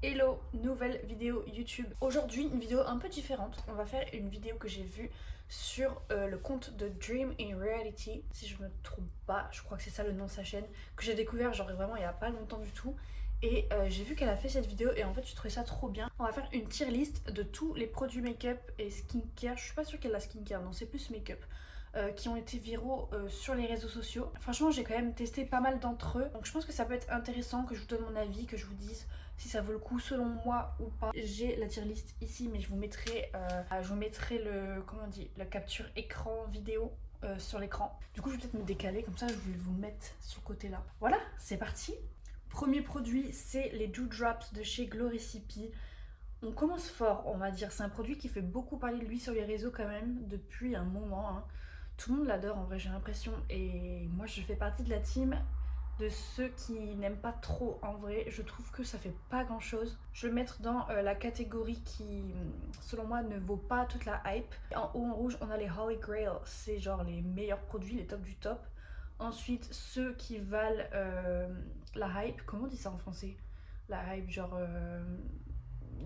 Hello, nouvelle vidéo YouTube. Aujourd'hui, une vidéo un peu différente. On va faire une vidéo que j'ai vue sur le compte de Dream in Reality. Si je me trompe pas, je crois que c'est ça le nom de sa chaîne. Que j'ai découvert genre vraiment il y a pas longtemps du tout. Et j'ai vu qu'elle a fait cette vidéo et en fait je trouvais ça trop bien. On va faire une tier list de tous les produits make-up et skincare. Je suis pas sûre qu'elle a skincare, non c'est plus make-up. Qui ont été viraux sur les réseaux sociaux. Franchement, j'ai quand même testé pas mal d'entre eux. Donc je pense que ça peut être intéressant que je vous donne mon avis, que je vous dise si ça vaut le coup selon moi ou pas. J'ai la tier list ici, mais je vous mettrai le, comment on dit, la capture écran vidéo sur l'écran. Du coup, je vais peut-être me décaler, comme ça je vais vous mettre sur le côté là. Voilà, c'est parti. Premier produit, c'est les Dewdrops de chez Glow Recipe. On commence fort, on va dire. C'est un produit qui fait beaucoup parler de lui sur les réseaux quand même depuis un moment, hein. Tout le monde l'adore en vrai, j'ai l'impression. Et moi, je fais partie de la team de ceux qui n'aiment pas trop en vrai. Je trouve que ça fait pas grand chose. Je vais le mettre dans la catégorie qui, selon moi, ne vaut pas toute la hype. En haut en rouge, on a les Holy Grail. C'est genre les meilleurs produits, les tops du top. Ensuite, ceux qui valent la hype. Comment on dit ça en français? La hype, genre...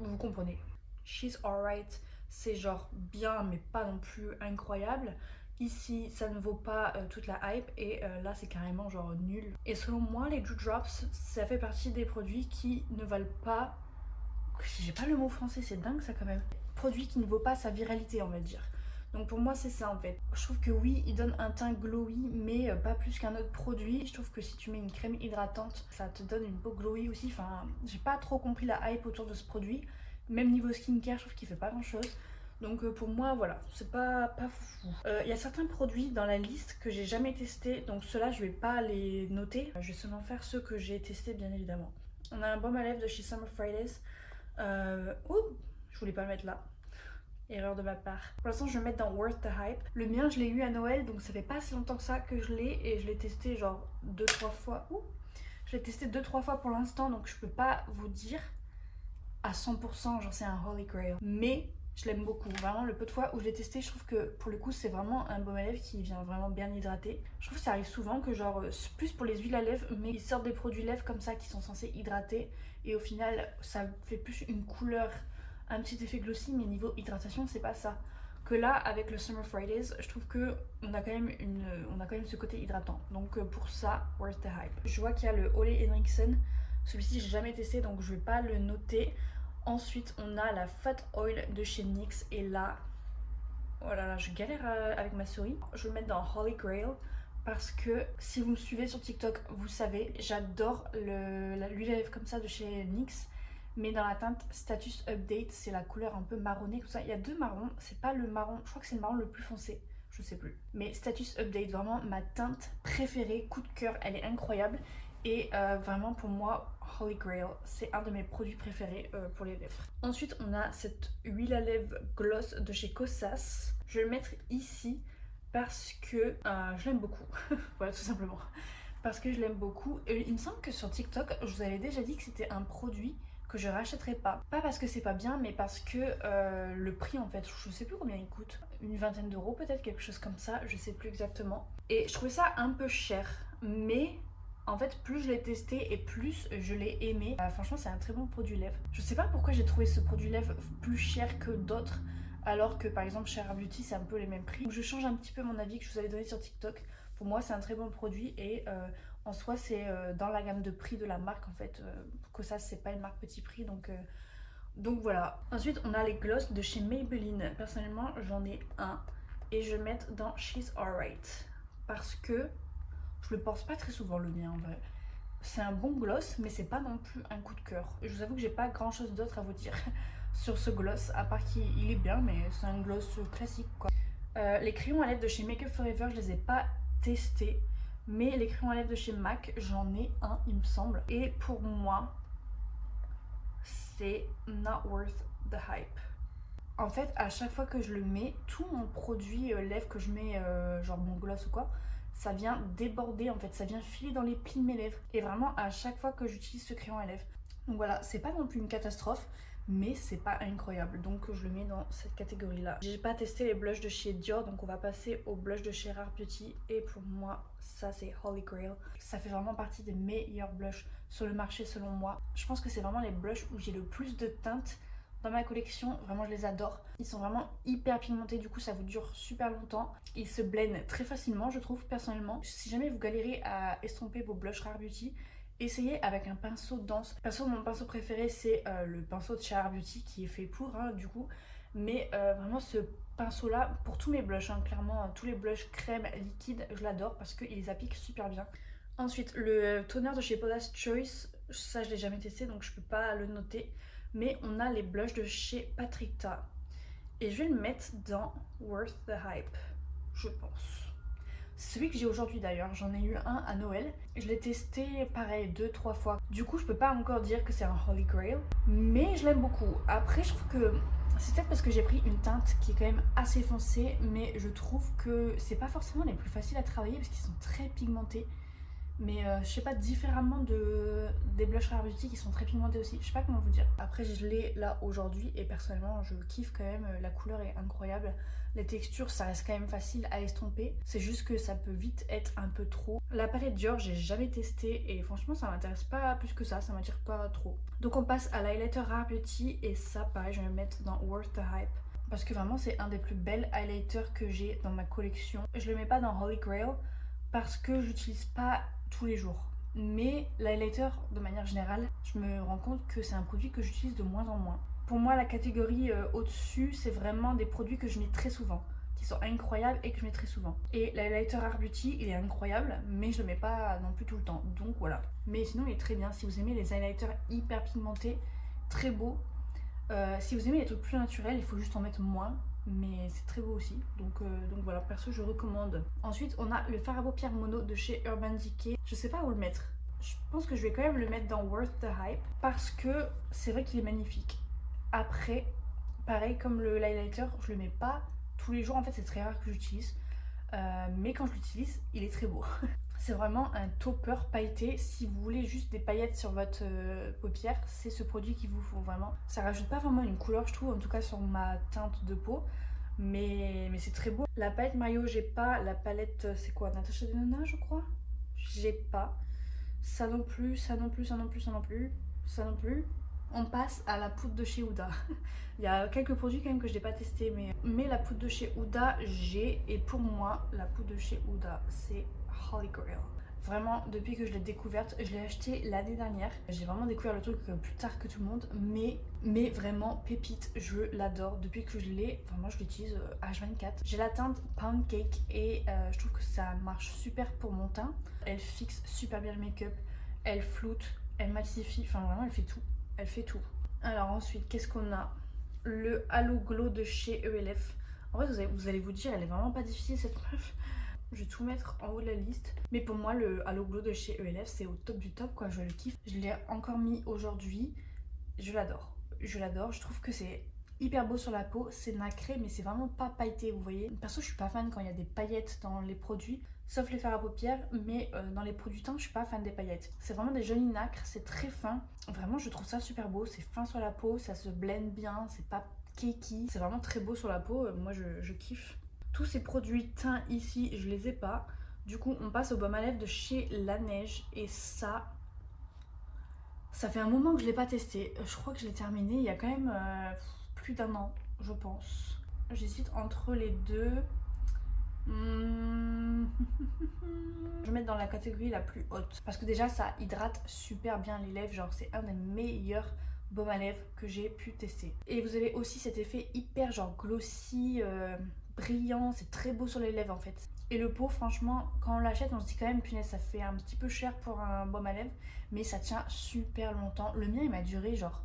vous comprenez. She's alright, c'est genre bien, mais pas non plus incroyable. Ici, ça ne vaut pas toute la hype et là, c'est carrément genre nul. Et selon moi, les Dewdrops, ça fait partie des produits qui ne valent pas... J'ai pas le mot français, c'est dingue ça quand même. Produit qui ne vaut pas sa viralité, on va dire. Donc pour moi c'est ça en fait. Je trouve que oui, il donne un teint glowy, mais pas plus qu'un autre produit. Je trouve que si tu mets une crème hydratante, ça te donne une peau glowy aussi. Enfin, j'ai pas trop compris la hype autour de ce produit. Même niveau skincare, je trouve qu'il fait pas grand chose. Donc pour moi, voilà, c'est pas fou. Il y a certains produits dans la liste que j'ai jamais testé, donc ceux-là, je vais pas les noter. Je vais seulement faire ceux que j'ai testés, bien évidemment. On a un baume à lèvres de chez Summer Fridays. Ouh, je voulais pas le mettre là. Erreur de ma part. Pour l'instant, je vais le mettre dans Worth the Hype. Le mien, je l'ai eu à Noël, donc ça fait pas si longtemps que ça que je l'ai. Et je l'ai testé genre 2-3 fois. Ouh. Je l'ai testé 2-3 fois pour l'instant, donc je peux pas vous dire à 100% genre c'est un Holy Grail. Mais je l'aime beaucoup. Vraiment, le peu de fois où je l'ai testé, je trouve que pour le coup, c'est vraiment un baume à lèvres qui vient vraiment bien hydrater. Je trouve que ça arrive souvent que genre, c'est plus pour les huiles à lèvres, mais ils sortent des produits lèvres comme ça qui sont censés hydrater. Et au final, ça fait plus une couleur, un petit effet glossy, mais niveau hydratation, c'est pas ça. Que là, avec le Summer Fridays, je trouve que on a quand même ce côté hydratant. Donc pour ça, worth the hype. Je vois qu'il y a le Ole Henriksen. Celui-ci, j'ai jamais testé, donc je vais pas le noter. Ensuite, on a la Fat Oil de chez NYX. Et là, oh là là, je galère avec ma souris. Je vais le mettre dans Holy Grail parce que si vous me suivez sur TikTok, vous savez, j'adore l'huile à lèvres comme ça de chez NYX. Mais dans la teinte Status Update, c'est la couleur un peu marronnée, tout ça. Il y a deux marrons, c'est pas le marron, je crois que c'est le marron le plus foncé, je sais plus. Mais Status Update, vraiment ma teinte préférée, coup de cœur, elle est incroyable. Et vraiment pour moi, Holy Grail, c'est un de mes produits préférés pour les lèvres. Ensuite, on a cette huile à lèvres gloss de chez Kosas. Je vais le mettre ici parce que je l'aime beaucoup. Voilà, tout simplement. Parce que je l'aime beaucoup. Et il me semble que sur TikTok, je vous avais déjà dit que c'était un produit que je rachèterais pas. Pas parce que c'est pas bien, mais parce que le prix en fait, je sais plus combien il coûte. Une vingtaine d'euros peut-être, quelque chose comme ça, je sais plus exactement. Et je trouvais ça un peu cher, mais en fait, plus je l'ai testé et plus je l'ai aimé. Franchement, c'est un très bon produit lèvres. Je sais pas pourquoi j'ai trouvé ce produit lèvres plus cher que d'autres, alors que par exemple chez Rare Beauty, c'est un peu les mêmes prix. Donc, je change un petit peu mon avis que je vous avais donné sur TikTok. Pour moi, c'est un très bon produit et en soi, c'est dans la gamme de prix de la marque en fait. Que ça, c'est pas une marque petit prix, donc voilà. Ensuite, on a les gloss de chez Maybelline. Personnellement, j'en ai un et je vais le mettre dans She's Alright parce que je le pense pas très souvent le mien en vrai. C'est un bon gloss, mais c'est pas non plus un coup de cœur. Je vous avoue que j'ai pas grand chose d'autre à vous dire sur ce gloss, à part qu'il est bien, mais c'est un gloss classique quoi. Les crayons à lèvres de chez Make Up Forever, je les ai pas testés, mais les crayons à lèvres de chez MAC, j'en ai un, il me semble. Et pour moi, c'est not worth the hype. En fait, à chaque fois que je le mets, tout mon produit lèvres que je mets, genre mon gloss ou quoi, ça vient déborder en fait, ça vient filer dans les plis de mes lèvres. Et vraiment, à chaque fois que j'utilise ce crayon à lèvres, Donc voilà, c'est pas non plus une catastrophe, mais c'est pas incroyable, donc je le mets dans cette catégorie là. J'ai pas testé les blushs de chez Dior, donc on va passer aux blushs de chez Rare Beauty, et pour moi ça c'est Holy Grail. Ça fait vraiment partie des meilleurs blushs sur le marché selon moi. Je pense que c'est vraiment les blushs où j'ai le plus de teintes dans ma collection, vraiment je les adore. Ils sont vraiment hyper pigmentés, du coup ça vous dure super longtemps. Ils se blendent très facilement je trouve personnellement. Si jamais vous galérez à estomper vos blushs Rare Beauty, essayez avec un pinceau dense. Perso, mon pinceau préféré c'est le pinceau de chez Rare Beauty qui est fait pour du coup. Mais vraiment ce pinceau là, pour tous mes blushs, clairement tous les blushs crème liquide, je l'adore parce qu'il les applique super bien. Ensuite, le toner de chez Paula's Choice, ça je l'ai jamais testé donc je peux pas le noter. Mais on a les blushs de chez Patrickta. Et je vais le mettre dans Worth the Hype, je pense. C'est celui que j'ai aujourd'hui d'ailleurs, j'en ai eu un à Noël. Je l'ai testé pareil 2-3 fois. Du coup je peux pas encore dire que c'est un Holy Grail, mais je l'aime beaucoup. Après je trouve que c'est peut-être parce que j'ai pris une teinte qui est quand même assez foncée, mais je trouve que c'est pas forcément les plus faciles à travailler parce qu'ils sont très pigmentés. Mais je sais pas, différemment des blushs Rare Beauty qui sont très pigmentés aussi, je sais pas comment vous dire. Après je l'ai là aujourd'hui et personnellement je kiffe quand même, la couleur est incroyable. Les textures ça reste quand même facile à estomper, c'est juste que ça peut vite être un peu trop. La palette Dior j'ai jamais testé et franchement ça m'intéresse pas plus que ça m'attire pas trop. Donc on passe à l'highlighter Rare Beauty et ça pareil je vais le mettre dans Worth the Hype. Parce que vraiment c'est un des plus belles highlighters que j'ai dans ma collection. Je le mets pas dans Holy Grail parce que j'utilise pas tous les jours. Mais l'highlighter, de manière générale, je me rends compte que c'est un produit que j'utilise de moins en moins. Pour moi, la catégorie au-dessus, c'est vraiment des produits que je mets très souvent, qui sont incroyables et que je mets très souvent. Et l'highlighter Rare Beauty, il est incroyable, mais je le mets pas non plus tout le temps. Donc voilà. Mais sinon, il est très bien. Si vous aimez les highlighters hyper pigmentés, très beaux. Si vous aimez les trucs plus naturels, il faut juste en mettre moins. Mais c'est très beau aussi, donc voilà, perso je recommande. Ensuite on a le fard à paupières mono de chez Urban Decay. Je sais pas où le mettre, je pense que je vais quand même le mettre dans Worth the Hype parce que c'est vrai qu'il est magnifique. Après, pareil comme le highlighter, je le mets pas tous les jours, en fait c'est très rare que j'utilise, mais quand je l'utilise il est très beau. C'est vraiment un topper pailleté. Si vous voulez juste des paillettes sur votre paupière, c'est ce produit qu'il vous faut vraiment. Ça rajoute pas vraiment une couleur, je trouve, en tout cas sur ma teinte de peau. Mais c'est très beau. La palette Mario, j'ai pas. La palette, c'est quoi, Natasha Denona, je crois. J'ai pas. Ça non plus, ça non plus, ça non plus, ça non plus, ça non plus. On passe à la poudre de chez Huda. Il y a quelques produits quand même que je n'ai pas testé, mais la poudre de chez Huda, j'ai. Et pour moi, la poudre de chez Huda, c'est Holy Grail. Vraiment, depuis que je l'ai découverte, je l'ai acheté l'année dernière. J'ai vraiment découvert le truc plus tard que tout le monde, mais vraiment pépite, je l'adore. Depuis que je l'ai, vraiment je l'utilise H24. J'ai la teinte Pound Cake et je trouve que ça marche super pour mon teint. Elle fixe super bien le make-up, elle floute, elle matifie, enfin vraiment elle fait tout. Elle fait tout. Alors ensuite, qu'est-ce qu'on a? Le Halo Glow de chez ELF. En fait, vous allez vous dire, elle est vraiment pas difficile cette meuf. Je vais tout mettre en haut de la liste. Mais pour moi, le Halo Glow de chez ELF, c'est au top du top, quoi. Je le kiffe. Je l'ai encore mis aujourd'hui. Je l'adore. Je l'adore. Je trouve que c'est hyper beau sur la peau. C'est nacré, mais c'est vraiment pas pailleté, vous voyez. Perso, je suis pas fan quand il y a des paillettes dans les produits. Sauf les fards à paupières, mais dans les produits teint, je suis pas fan des paillettes. C'est vraiment des jolis nacres, c'est très fin. Vraiment, je trouve ça super beau. C'est fin sur la peau, ça se blende bien, c'est pas cakey. C'est vraiment très beau sur la peau. Moi, je kiffe. Tous ces produits teints ici, je les ai pas. Du coup, on passe au baume à lèvres de chez La Neige. Et ça fait un moment que je l'ai pas testé. Je crois que je l'ai terminé il y a quand même plus d'un an, je pense. J'hésite entre les deux. Je vais mettre dans la catégorie la plus haute parce que déjà ça hydrate super bien les lèvres, genre c'est un des meilleurs baumes à lèvres que j'ai pu tester. Et vous avez aussi cet effet hyper genre glossy, brillant, c'est très beau sur les lèvres en fait. Et le pot, franchement, quand on l'achète on se dit quand même punaise, ça fait un petit peu cher pour un baume à lèvres, mais ça tient super longtemps. Le mien il m'a duré genre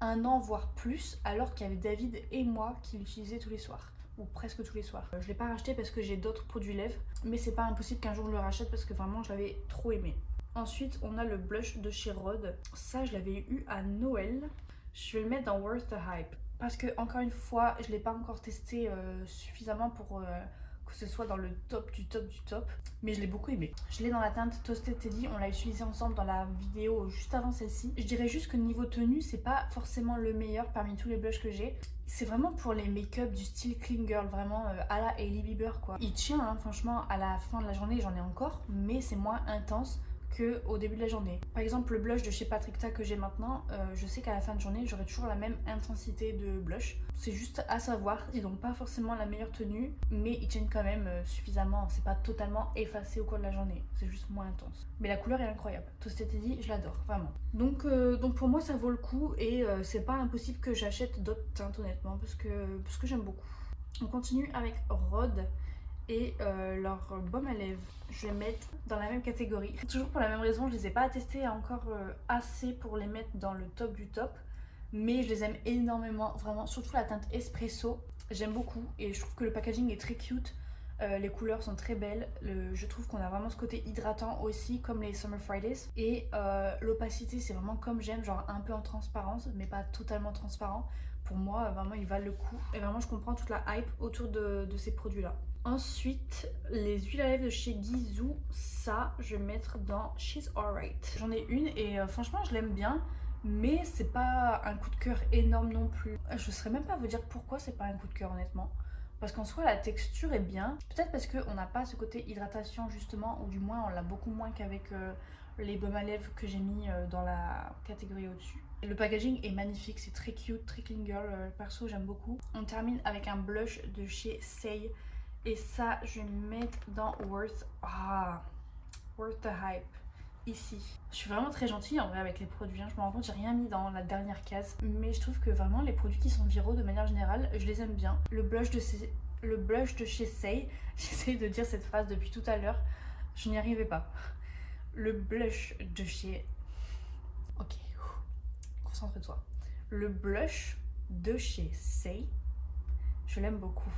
un an voire plus, alors qu'il y avait David et moi qui l'utilisaient tous les soirs. Ou presque tous les soirs. Je l'ai pas racheté parce que j'ai d'autres produits lèvres, mais c'est pas impossible qu'un jour je le rachète parce que vraiment je l'avais trop aimé. Ensuite on a le blush de chez Rhode. Ça je l'avais eu à Noël. Je vais le mettre dans Worth the Hype parce que encore une fois je l'ai pas encore testé suffisamment pour que ce soit dans le top du top du top, mais je l'ai beaucoup aimé. Je l'ai dans la teinte Toasted Teddy, on l'a utilisé ensemble dans la vidéo juste avant celle-ci. Je dirais juste que niveau tenue, c'est pas forcément le meilleur parmi tous les blushs que j'ai. C'est vraiment pour les make-up du style clean girl, vraiment à la Hailey Bieber quoi. Il tient hein, franchement à la fin de la journée, j'en ai encore, mais c'est moins intense qu'au début de la journée. Par exemple le blush de chez Patrick Ta que j'ai maintenant, je sais qu'à la fin de journée j'aurai toujours la même intensité de blush. C'est juste à savoir, ils n'ont pas forcément la meilleure tenue, mais ils tiennent quand même suffisamment, c'est pas totalement effacé au cours de la journée, c'est juste moins intense. Mais la couleur est incroyable, Toasted Teddy, je l'adore, vraiment. Donc pour moi ça vaut le coup et c'est pas impossible que j'achète d'autres teintes honnêtement, parce que j'aime beaucoup. On continue avec Rhode et leur baume à lèvres. Je vais mettre dans la même catégorie. Toujours pour la même raison, je les ai pas testés encore assez pour les mettre dans le top du top. Mais je les aime énormément, vraiment, surtout la teinte espresso. J'aime beaucoup et je trouve que le packaging est très cute. Les couleurs sont très belles. Je trouve qu'on a vraiment ce côté hydratant aussi, comme les Summer Fridays. Et l'opacité, c'est vraiment comme j'aime, genre un peu en transparence, mais pas totalement transparent. Pour moi, vraiment, ils valent le coup. Et vraiment, je comprends toute la hype autour de ces produits-là. Ensuite, les huiles à lèvres de chez Gisou, ça, je vais mettre dans She's Alright. J'en ai une et franchement, je l'aime bien, mais c'est pas un coup de cœur énorme non plus. Je saurais même pas vous dire pourquoi c'est pas un coup de cœur honnêtement. Parce qu'en soi, la texture est bien. Peut-être parce qu'on n'a pas ce côté hydratation justement, ou du moins on l'a beaucoup moins qu'avec les baumes à lèvres que j'ai mis dans la catégorie au-dessus. Le packaging est magnifique, c'est très cute, très clean girl, perso j'aime beaucoup. On termine avec un blush de chez Say. Et ça, je vais mettre dans Worth. Worth the Hype. Ici. Je suis vraiment très gentille en vrai avec les produits. Je me rends compte, j'ai rien mis dans la dernière case. Mais je trouve que vraiment les produits qui sont viraux de manière générale, je les aime bien. Le blush de chez Say. J'essaye de dire cette phrase depuis tout à l'heure. Je n'y arrivais pas. Le blush de chez... Ok. Concentre-toi. Le blush de chez Say. Je l'aime beaucoup.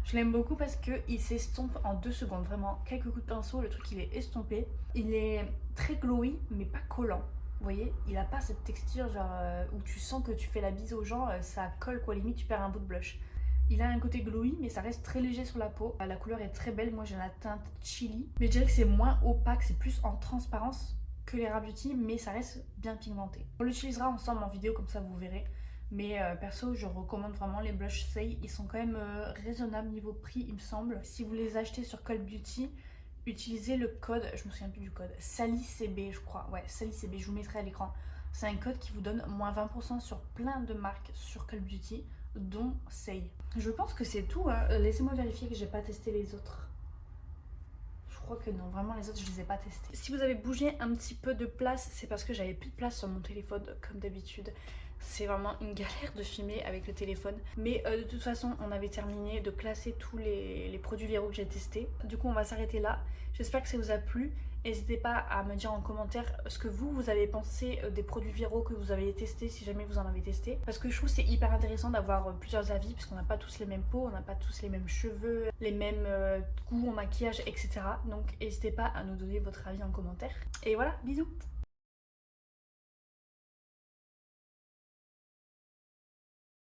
Je l'aime beaucoup parce qu'il s'estompe en 2 secondes, vraiment. Quelques coups de pinceau, le truc il est estompé. Il est très glowy, mais pas collant. Vous voyez, il a pas cette texture genre où tu sens que tu fais la bise aux gens, ça colle quoi, limite tu perds un bout de blush. Il a un côté glowy, mais ça reste très léger sur la peau. La couleur est très belle, moi j'ai la teinte Chili. Mais je dirais que c'est moins opaque, c'est plus en transparence que les Rare Beauty, mais ça reste bien pigmenté. On l'utilisera ensemble en vidéo, comme ça vous verrez. Mais perso, je recommande vraiment les blush Say. Ils sont quand même raisonnables niveau prix, il me semble. Si vous les achetez sur Cult Beauty, utilisez le code, je me souviens plus du code, SallyCB je crois. Ouais, SallyCB, je vous mettrai à l'écran. C'est un code qui vous donne moins 20% sur plein de marques sur Cult Beauty, dont Say. Je pense que c'est tout, hein. Laissez-moi vérifier que j'ai pas testé les autres. Je crois que non, vraiment les autres je les ai pas testés. Si vous avez bougé un petit peu de place, c'est parce que j'avais plus de place sur mon téléphone comme d'habitude. C'est vraiment une galère de filmer avec le téléphone. Mais de toute façon, on avait terminé de classer tous les produits viraux que j'ai testés. Du coup, on va s'arrêter là. J'espère que ça vous a plu. N'hésitez pas à me dire en commentaire ce que vous avez pensé des produits viraux que vous avez testés, si jamais vous en avez testé. Parce que je trouve que c'est hyper intéressant d'avoir plusieurs avis, parce qu'on n'a pas tous les mêmes peaux, on n'a pas tous les mêmes cheveux, les mêmes goûts en maquillage, etc. Donc n'hésitez pas à nous donner votre avis en commentaire. Et voilà, bisous!